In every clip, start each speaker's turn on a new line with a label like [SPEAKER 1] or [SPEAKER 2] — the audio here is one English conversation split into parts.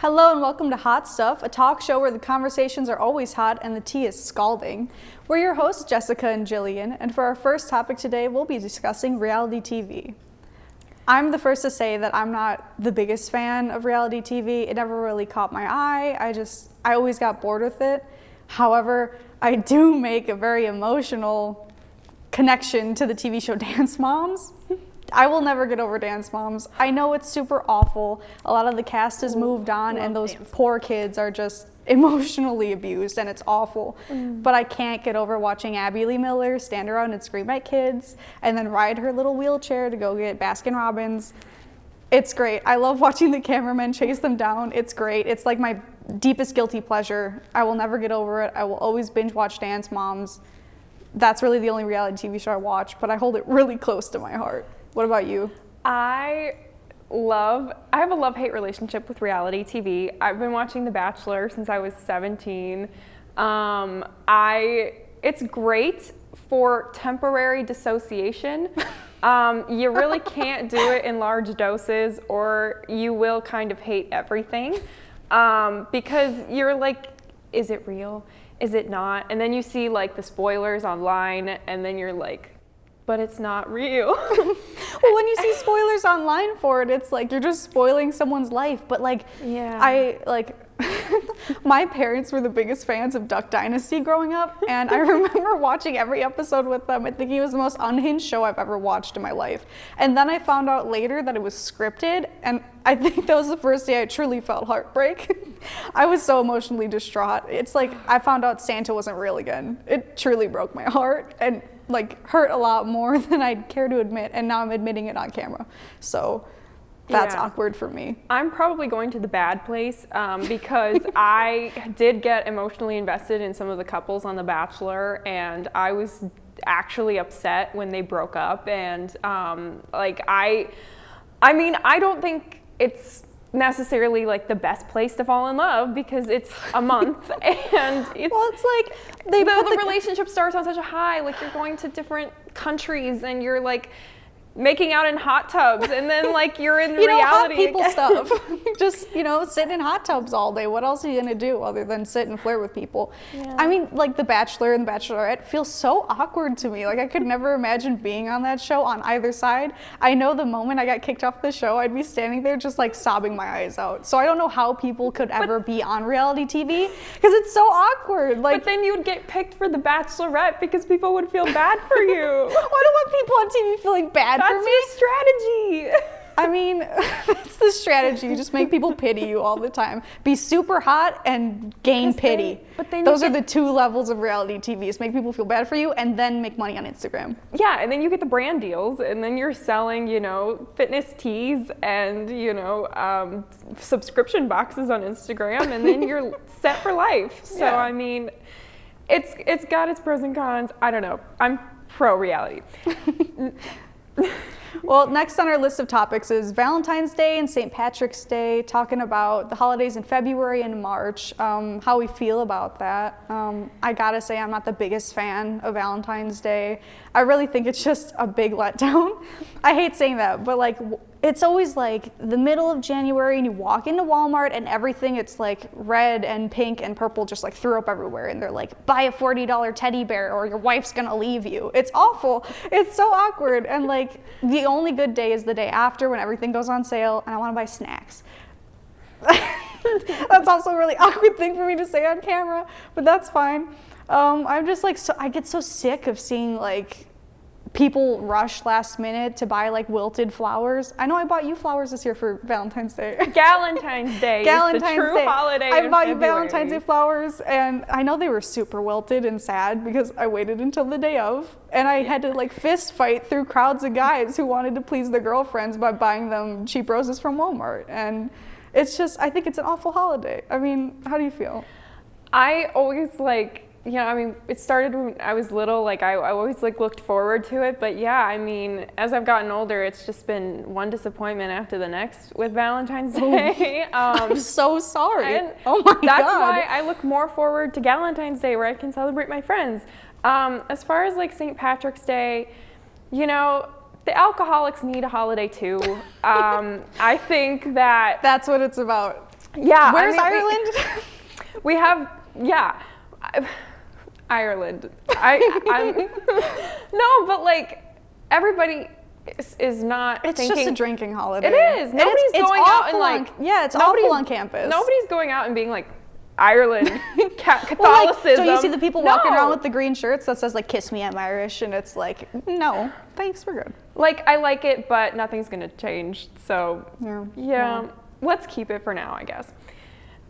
[SPEAKER 1] Hello and welcome to Hot Stuff, a talk show where the conversations are always hot and the tea is scalding. We're your hosts, Jessica and Jillian, and for our first topic today, we'll be discussing reality TV. I'm the first to say that I'm not the biggest fan of reality TV. It never really caught my eye. I always got bored with it. However, I do make a very emotional connection to the TV show Dance Moms. I will never get over Dance Moms. I know it's super awful. A lot of the cast has moved on and those poor kids are just emotionally abused and it's awful. But I can't get over watching Abby Lee Miller stand around and scream at kids and then ride her little wheelchair to go get Baskin Robbins. It's great. I love watching the cameramen chase them down. It's great. It's like my deepest guilty pleasure. I will never get over it. I will always binge watch Dance Moms. That's really the only reality TV show I watch, but I hold it really close to my heart. What about you?
[SPEAKER 2] I have a love-hate relationship with reality TV. I've been watching The Bachelor since I was 17. It's great for temporary dissociation. You really can't do it in large doses or you will kind of hate everything because you're like, is it real? Is it not? And then you see like the spoilers online and then you're like, but it's not real.
[SPEAKER 1] Well, when you see spoilers online for it, it's like you're just spoiling someone's life. But like, my parents were the biggest fans of Duck Dynasty growing up, and I remember watching every episode with them and thinking it was the most unhinged show I've ever watched in my life. And then I found out later that it was scripted, and I think that was the first day I truly felt heartbreak. I was so emotionally distraught. It's like I found out Santa wasn't real again. It truly broke my heart and like hurt a lot more than I'd care to admit, and now I'm admitting it on camera. So that's awkward for me.
[SPEAKER 2] I'm probably going to the bad place because I did get emotionally invested in some of the couples on The Bachelor, and I was actually upset when they broke up. And I don't think it's necessarily like the best place to fall in love because it's a month and it's like the relationship starts on such a high, like you're going to different countries and you're like making out in hot tubs and then like you're in reality
[SPEAKER 1] hot people stuff. Just sitting in hot tubs all day. What else are you gonna do other than sit and flirt with people? I mean, like The Bachelor and The Bachelorette feels so awkward to me. Like I could never imagine being on that show on either side. I know the moment I got kicked off the show, I'd be standing there just like sobbing my eyes out. So I don't know how people could ever be on reality TV because it's so awkward. Like,
[SPEAKER 2] but then you'd get picked for The Bachelorette because people would feel bad for you.
[SPEAKER 1] I don't want people on TV feeling bad.
[SPEAKER 2] That's your strategy.
[SPEAKER 1] I mean, that's the strategy. You just make people pity you all the time. Be super hot and gain pity. Those are the two levels of reality TV. Is make people feel bad for you and then make money on Instagram.
[SPEAKER 2] Yeah, and then you get the brand deals and then you're selling, fitness teas and, subscription boxes on Instagram and then you're set for life. So, I mean, it's got its pros and cons. I don't know. I'm pro reality.
[SPEAKER 1] Well, next on our list of topics is Valentine's Day and St. Patrick's Day, talking about the holidays in February and March, how we feel about that. I gotta say I'm not the biggest fan of Valentine's Day. I really think it's just a big letdown. I hate saying that, but like it's always like the middle of January and you walk into Walmart and everything, it's like red and pink and purple just like threw up everywhere and they're like, buy a $40 teddy bear or your wife's gonna leave you. It's awful. It's so awkward. And like the only good day is the day after when everything goes on sale and I wanna buy snacks. That's also a really awkward thing for me to say on camera, but that's fine. I'm just like, I get so sick of seeing like people rush last minute to buy like wilted flowers. I know I bought you flowers this year for Valentine's Day.
[SPEAKER 2] Valentine's Day is the true holiday.
[SPEAKER 1] I bought you Valentine's Day flowers and I know they were super wilted and sad because I waited until the day of and I had to like fist fight through crowds of guys who wanted to please their girlfriends by buying them cheap roses from Walmart. And it's just, I think it's an awful holiday. I mean, how do you feel?
[SPEAKER 2] I always it started when I was little, like I always like looked forward to it, but as I've gotten older, it's just been one disappointment after the next with Valentine's Day.
[SPEAKER 1] I'm so sorry. Oh my God.
[SPEAKER 2] That's why I look more forward to Valentine's Day where I can celebrate my friends. As far as like St. Patrick's Day, the alcoholics need a holiday too. I think that's
[SPEAKER 1] what it's about.
[SPEAKER 2] Yeah.
[SPEAKER 1] Where's Ireland?
[SPEAKER 2] We have, yeah. Ireland. I'm no, but like everybody is not
[SPEAKER 1] It's
[SPEAKER 2] thinking.
[SPEAKER 1] just a drinking holiday.
[SPEAKER 2] It is. Nobody's going out and like.
[SPEAKER 1] Yeah, it's awful on campus.
[SPEAKER 2] Nobody's going out and being like, Ireland, Catholicism.
[SPEAKER 1] Well, like, don't you see the people walking around with the green shirts that says like "Kiss me, I'm Irish," and it's like, no, thanks, we're good.
[SPEAKER 2] Like, I like it, but nothing's gonna change. So
[SPEAKER 1] Yeah.
[SPEAKER 2] Let's keep it for now, I guess.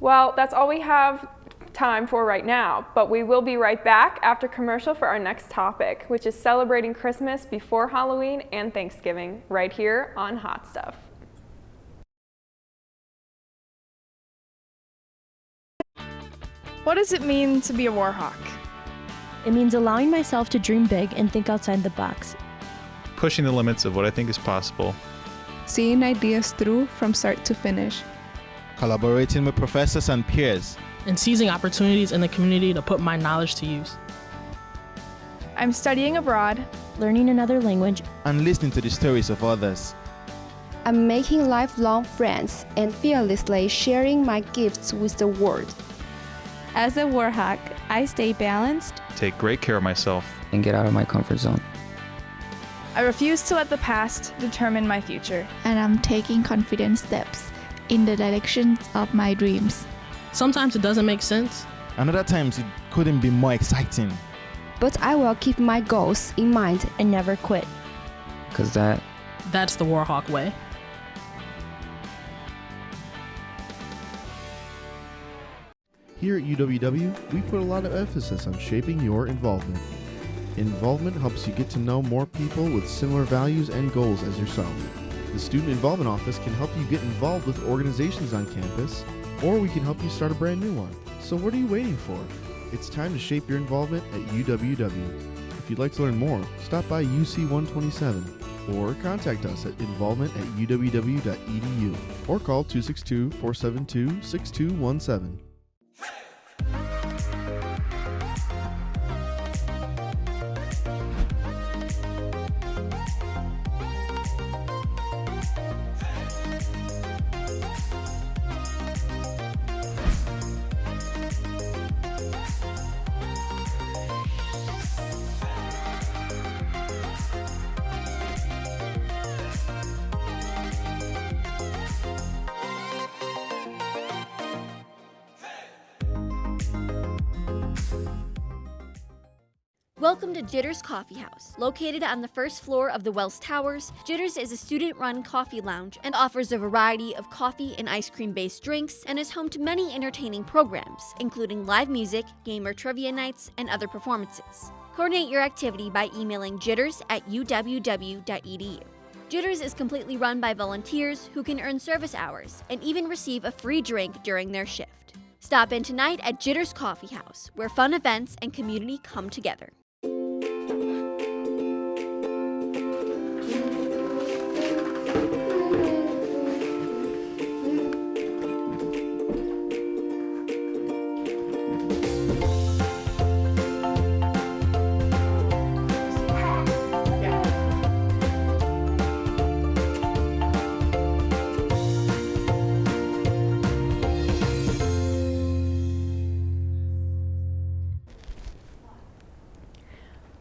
[SPEAKER 2] Well, that's all we have time for right now, but we will be right back after commercial for our next topic, which is celebrating Christmas before Halloween and Thanksgiving, right here on Hot Stuff.
[SPEAKER 3] What does it mean to be a war hawk?
[SPEAKER 4] It means allowing myself to dream big and think outside the box.
[SPEAKER 5] Pushing the limits of what I think is possible.
[SPEAKER 3] Seeing ideas through from start to finish.
[SPEAKER 6] Collaborating with professors and peers.
[SPEAKER 7] And seizing opportunities in the community to put my knowledge to use.
[SPEAKER 3] I'm studying abroad.
[SPEAKER 4] Learning another language.
[SPEAKER 6] And listening to the stories of others.
[SPEAKER 8] I'm making lifelong friends and fearlessly sharing my gifts with the world.
[SPEAKER 9] As a war hawk, I stay balanced,
[SPEAKER 5] Take great care of myself.
[SPEAKER 10] and get out of my comfort zone.
[SPEAKER 3] I refuse to let the past determine my future.
[SPEAKER 9] and I'm taking confident steps in the direction of my dreams.
[SPEAKER 7] Sometimes it doesn't make sense.
[SPEAKER 6] And other times it couldn't be more exciting.
[SPEAKER 8] But I will keep my goals in mind.
[SPEAKER 4] And never quit.
[SPEAKER 10] Because
[SPEAKER 7] That's the Warhawk way.
[SPEAKER 11] Here at UWW, we put a lot of emphasis on shaping your involvement. Involvement helps you get to know more people with similar values and goals as yourself. The Student Involvement Office can help you get involved with organizations on campus, or we can help you start a brand new one. So what are you waiting for? It's time to shape your involvement at UWW. If you'd like to learn more, stop by UC 127 or contact us at involvement@uww.edu or call 262-472-6217.
[SPEAKER 12] Welcome to Jitters Coffee House. Located on the first floor of the Wells Towers, Jitters is a student-run coffee lounge and offers a variety of coffee and ice cream-based drinks and is home to many entertaining programs, including live music, gamer trivia nights, and other performances. Coordinate your activity by emailing jitters@uww.edu. Jitters is completely run by volunteers who can earn service hours and even receive a free drink during their shift. Stop in tonight at Jitters Coffee House, where fun events and community come together.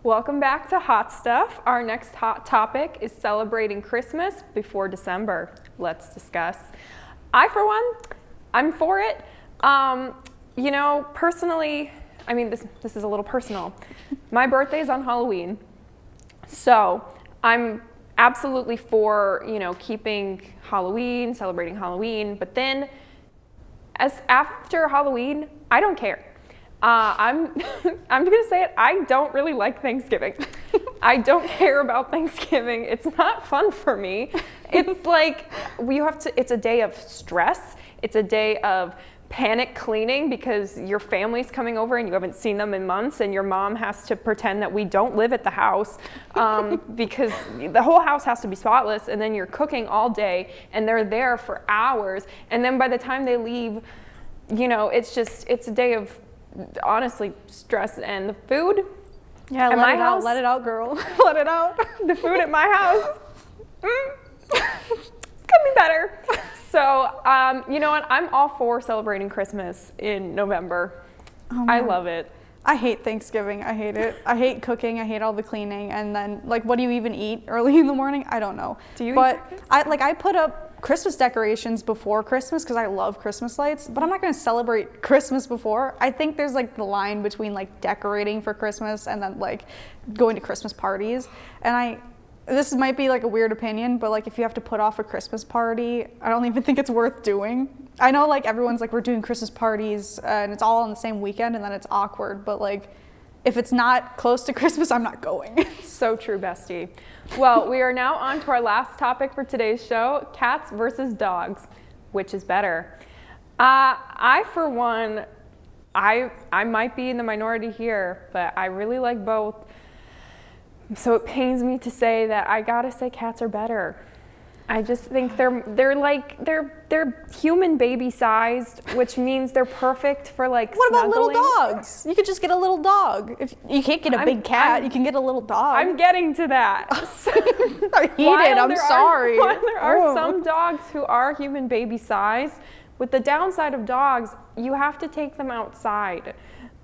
[SPEAKER 2] Welcome back to Hot Stuff. Our next hot topic is celebrating Christmas before December. Let's discuss. For one, I'm for it. Personally, this is a little personal. My birthday's on Halloween, so I'm absolutely for, keeping Halloween, celebrating Halloween, but then after Halloween, I don't care. I'm gonna say it, I don't really like Thanksgiving. I don't care about Thanksgiving. It's not fun for me. It's like it's a day of stress. It's a day of panic cleaning because your family's coming over and you haven't seen them in months, and your mom has to pretend that we don't live at the house because the whole house has to be spotless, and then you're cooking all day and they're there for hours, and then by the time they leave, it's a day of honestly stress. And the food
[SPEAKER 1] at my house, let it out, girl. Let it out.
[SPEAKER 2] The food at my house could be better. So, you know what? I'm all for celebrating Christmas in November.
[SPEAKER 1] Oh,
[SPEAKER 2] I love it.
[SPEAKER 1] I hate Thanksgiving. I hate it. I hate cooking. I hate all the cleaning. And then, like, what do you even eat early in the morning? I don't know.
[SPEAKER 2] Do you
[SPEAKER 1] But
[SPEAKER 2] eat
[SPEAKER 1] I put up Christmas decorations before Christmas because I love Christmas lights, but I'm not going to celebrate Christmas before. I think there's like the line between like decorating for Christmas and then like going to Christmas parties. And this might be like a weird opinion, but like if you have to put off a Christmas party, I don't even think it's worth doing. I know like everyone's like, we're doing Christmas parties and it's all on the same weekend and then it's awkward, but like if it's not close to Christmas, I'm not going.
[SPEAKER 2] So true, bestie. Well, we are now on to our last topic for today's show, cats versus dogs. Which is better? I, for one, I might be in the minority here, but I really like both. So it pains me to say that I gotta say cats are better. I just think they're human baby sized, which means they're perfect for like
[SPEAKER 1] What about
[SPEAKER 2] snuggling.
[SPEAKER 1] little dogs? You could just get a little dog. If you can't get a big cat, you can get a little dog.
[SPEAKER 2] I'm getting to that.
[SPEAKER 1] I hate it. I'm sorry.
[SPEAKER 2] While there are some dogs who are human baby size, with the downside of dogs, you have to take them outside,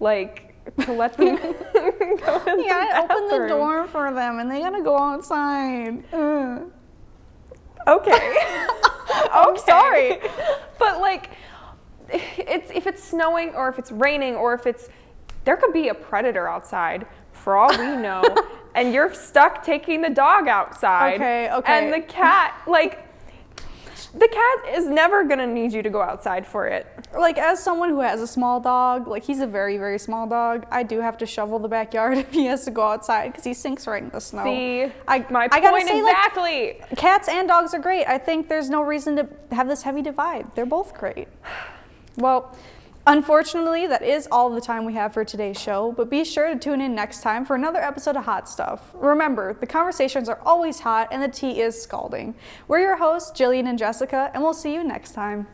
[SPEAKER 2] like to let them go to
[SPEAKER 1] You gotta
[SPEAKER 2] the
[SPEAKER 1] open the
[SPEAKER 2] bathroom.
[SPEAKER 1] door for them, and they gotta go outside.
[SPEAKER 2] Okay.
[SPEAKER 1] I'm sorry.
[SPEAKER 2] But like, if it's snowing or if it's raining or if there could be a predator outside for all we know, and you're stuck taking the dog outside.
[SPEAKER 1] Okay.
[SPEAKER 2] And the cat, the cat is never gonna need you to go outside for it.
[SPEAKER 1] Like, as someone who has a small dog, like he's a very, very small dog, I do have to shovel the backyard if he has to go outside because he sinks right in the snow.
[SPEAKER 2] See,
[SPEAKER 1] I
[SPEAKER 2] my
[SPEAKER 1] gotta
[SPEAKER 2] point
[SPEAKER 1] say,
[SPEAKER 2] exactly.
[SPEAKER 1] Like, cats and dogs are great. I think there's no reason to have this heavy divide. They're both great. Well, unfortunately, that is all the time we have for today's show, but be sure to tune in next time for another episode of Hot Stuff. Remember, the conversations are always hot and the tea is scalding. We're your hosts, Jillian and Jessica, and we'll see you next time.